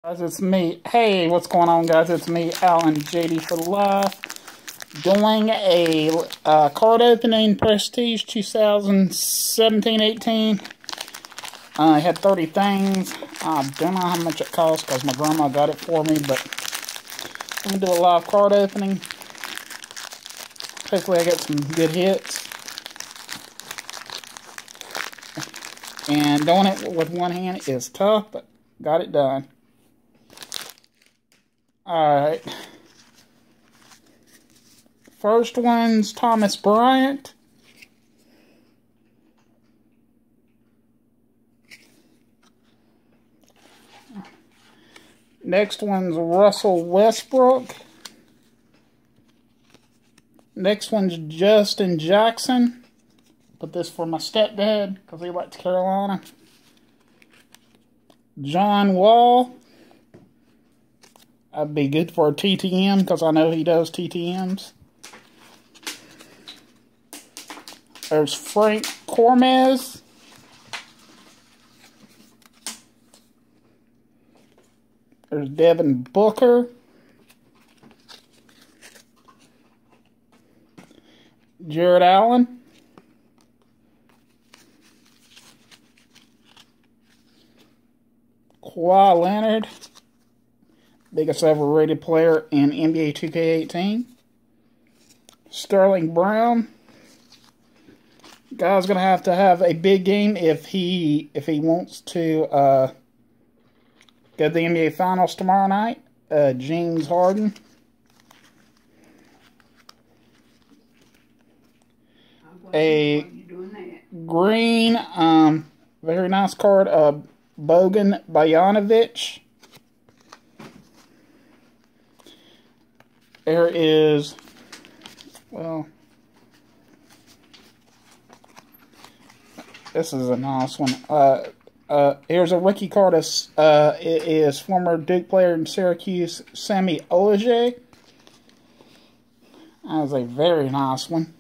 Guys, it's me. Hey, what's going on, guys? It's me, Alan JD for Life, doing a card opening Prestige 2017-18. I had 30 things. I don't know how much it cost because my grandma got it for me, but I'm going to do a live card opening. Hopefully I get some good hits. And doing it with one hand is tough, but got it done. Alright. First one's Thomas Bryant. Next one's Russell Westbrook. Next one's Justin Jackson. Put this for my stepdad because he likes Carolina. John Wall. That'd be good for a TTM because I know he does TTMs. There's Frank Cormez. There's Devin Booker. Jared Allen. Kawhi Leonard. Biggest ever rated player in NBA 2K18. Sterling Brown. Guy's gonna have to have a big game if he wants to go to the NBA Finals tomorrow night. James Harden. A green, very nice card of Bogan Bojanovic. There is, well, this is a nice one. Here's a rookie card. It is former Duke player in Syracuse, Semi Ojeleye. That is a very nice one.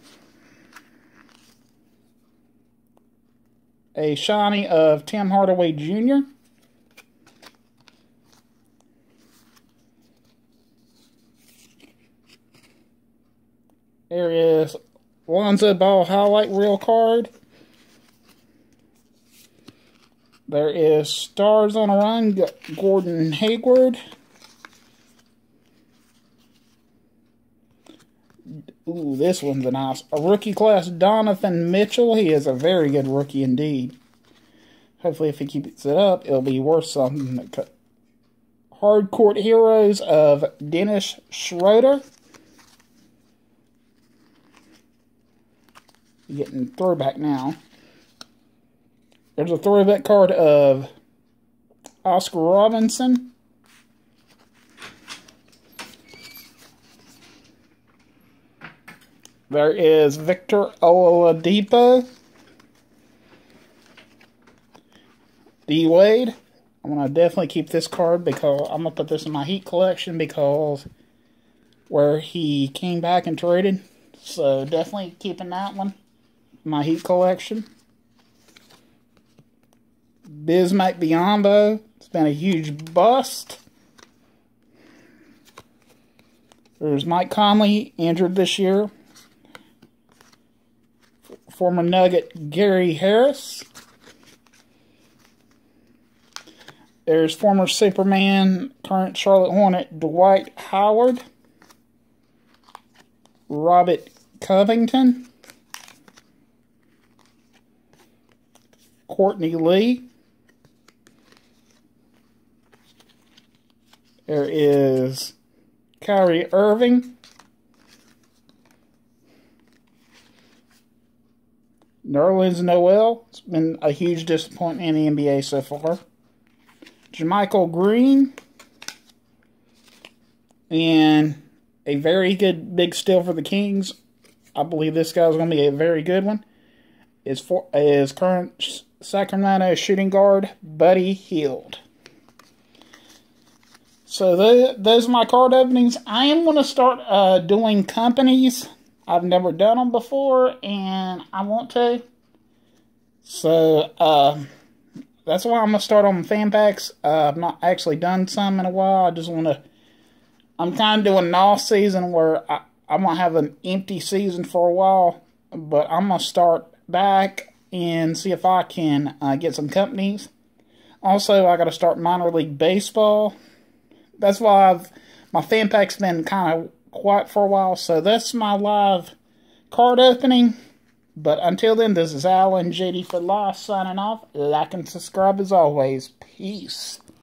A shiny of Tim Hardaway Jr. There is Lonzo Ball highlight reel card. There is Stars on a Run, Gordon Hayward. Ooh, this one's a nice. A rookie class, Donovan Mitchell. He is a very good rookie indeed. Hopefully if he keeps it up, it'll be worth something. Hardcourt Heroes of Dennis Schroeder. Getting throwback now. There's a throwback card of Oscar Robinson. There is Victor Oladipo. D Wade. I'm going to definitely keep this card because I'm going to put this in my Heat collection because where he came back and traded. So definitely keeping that one. My Heat collection. Bismack Biyombo. It's been a huge bust. There's Mike Conley, injured this year. Former Nugget Gary Harris. There's former Superman, current Charlotte Hornet Dwight Howard. Robert Covington. Courtney Lee. There is Kyrie Irving. Nerlens Noel. It's been a huge disappointment in the NBA so far. JaMychal Green. And a very good big steal for the Kings. I believe this guy's going to be a very good one. Is current Sacramento shooting guard, Buddy Hield. So those are my card openings. I am going to start doing companies. I've never done them before, and I want to. So that's why I'm going to start on fan packs. I've not actually done some in a while. I just want to... I'm kind of doing an off season where I'm going to have an empty season for a while. But I'm going to start back and see if I can get some companies. Also, I got to start minor league baseball. That's why my fan pack's been kind of quiet for a while. So that's my live card opening. But until then, this is Alan JD for Life signing off. Like and subscribe as always. Peace.